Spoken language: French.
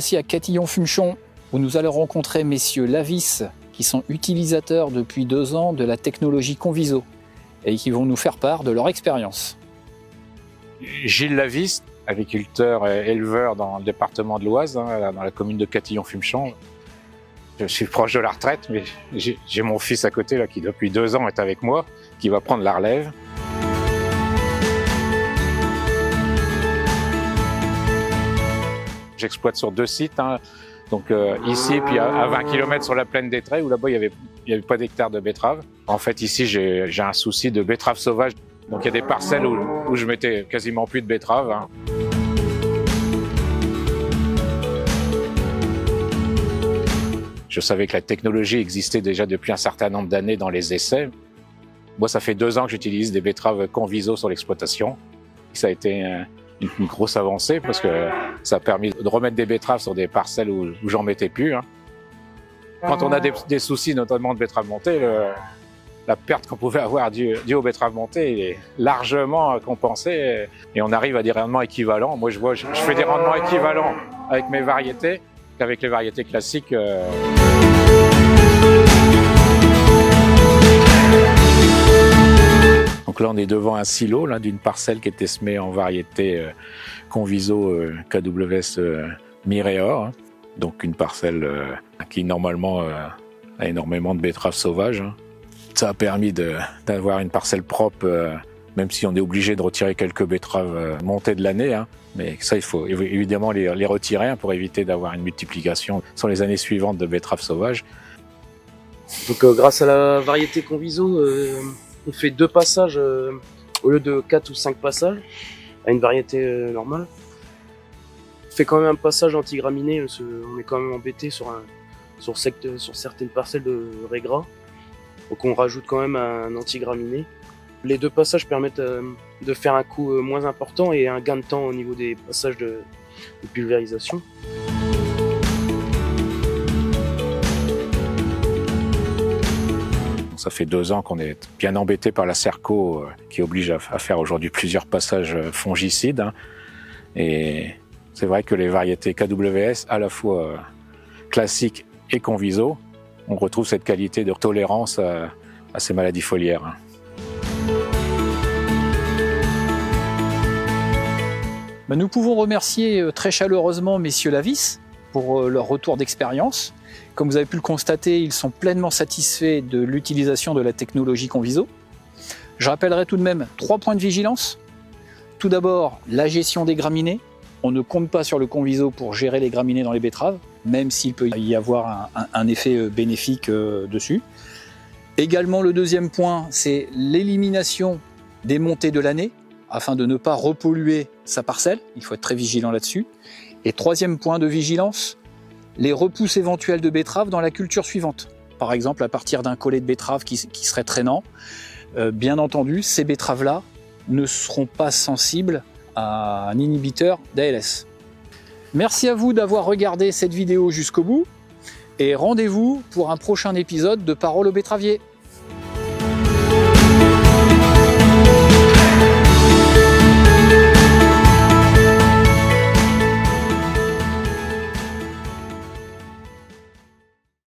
aussi à Catillon-Fumechon, où nous allons rencontrer messieurs Lavis, qui sont utilisateurs depuis 2 ans de la technologie Conviso, et qui vont nous faire part de leur expérience. Gilles Lavis, agriculteur et éleveur dans le département de l'Oise, dans la commune de Catillon-Fumechon. Je suis proche de la retraite, mais j'ai mon fils à côté là, qui depuis 2 ans est avec moi, qui va prendre la relève. J'exploite sur 2 sites, donc ici puis à 20 km sur la plaine des Traits, où là-bas il y avait pas d'hectares de betteraves. En fait ici j'ai un souci de betteraves sauvages, donc il y a des parcelles où je mettais quasiment plus de betteraves. Je savais que la technologie existait déjà depuis un certain nombre d'années dans les essais. Moi, ça fait 2 ans que j'utilise des betteraves Conviso sur l'exploitation. Ça a été une grosse avancée parce que ça a permis de remettre des betteraves sur des parcelles où j'en mettais plus. Quand on a des soucis, notamment de betteraves montées, la perte qu'on pouvait avoir due aux betteraves montées est largement compensée et on arrive à des rendements équivalents. Moi, je fais des rendements équivalents avec mes variétés qu'avec les variétés classiques. Donc là, on est devant un silo d'une parcelle qui était semée en variété Conviso KWS Mireor. Donc une parcelle qui normalement a énormément de betteraves sauvages. Ça a permis d'avoir une parcelle propre, même si on est obligé de retirer quelques betteraves montées de l'année. Mais ça, il faut évidemment les retirer pour éviter d'avoir une multiplication sur les années suivantes de betteraves sauvages. Donc grâce à la variété Conviso, on fait 2 passages au lieu de 4 ou 5 passages à une variété normale. On fait quand même un passage antigraminé, parce qu'on est quand même embêté sur certaines parcelles de raies-gras. Donc on rajoute quand même un antigraminé. Les 2 passages permettent de faire un coût moins important et un gain de temps au niveau des passages de pulvérisation. Ça fait 2 ans qu'on est bien embêté par la Serco qui oblige à faire aujourd'hui plusieurs passages fongicides. Et c'est vrai que les variétés KWS, à la fois classiques et Conviso, on retrouve cette qualité de tolérance à ces maladies foliaires. Nous pouvons remercier très chaleureusement messieurs Lavis pour leur retour d'expérience. Comme vous avez pu le constater, ils sont pleinement satisfaits de l'utilisation de la technologie Conviso. Je rappellerai tout de même 3 points de vigilance. Tout d'abord, la gestion des graminées. On ne compte pas sur le Conviso pour gérer les graminées dans les betteraves, même s'il peut y avoir un effet bénéfique dessus. Également, le 2e point, c'est l'élimination des montées de l'année, afin de ne pas repolluer sa parcelle. Il faut être très vigilant là-dessus. Et 3e point de vigilance, les repousses éventuelles de betteraves dans la culture suivante. Par exemple, à partir d'un collet de betterave qui serait traînant. Bien entendu, ces betteraves-là ne seront pas sensibles à un inhibiteur d'ALS. Merci à vous d'avoir regardé cette vidéo jusqu'au bout et rendez-vous pour un prochain épisode de Parole aux betteraviers.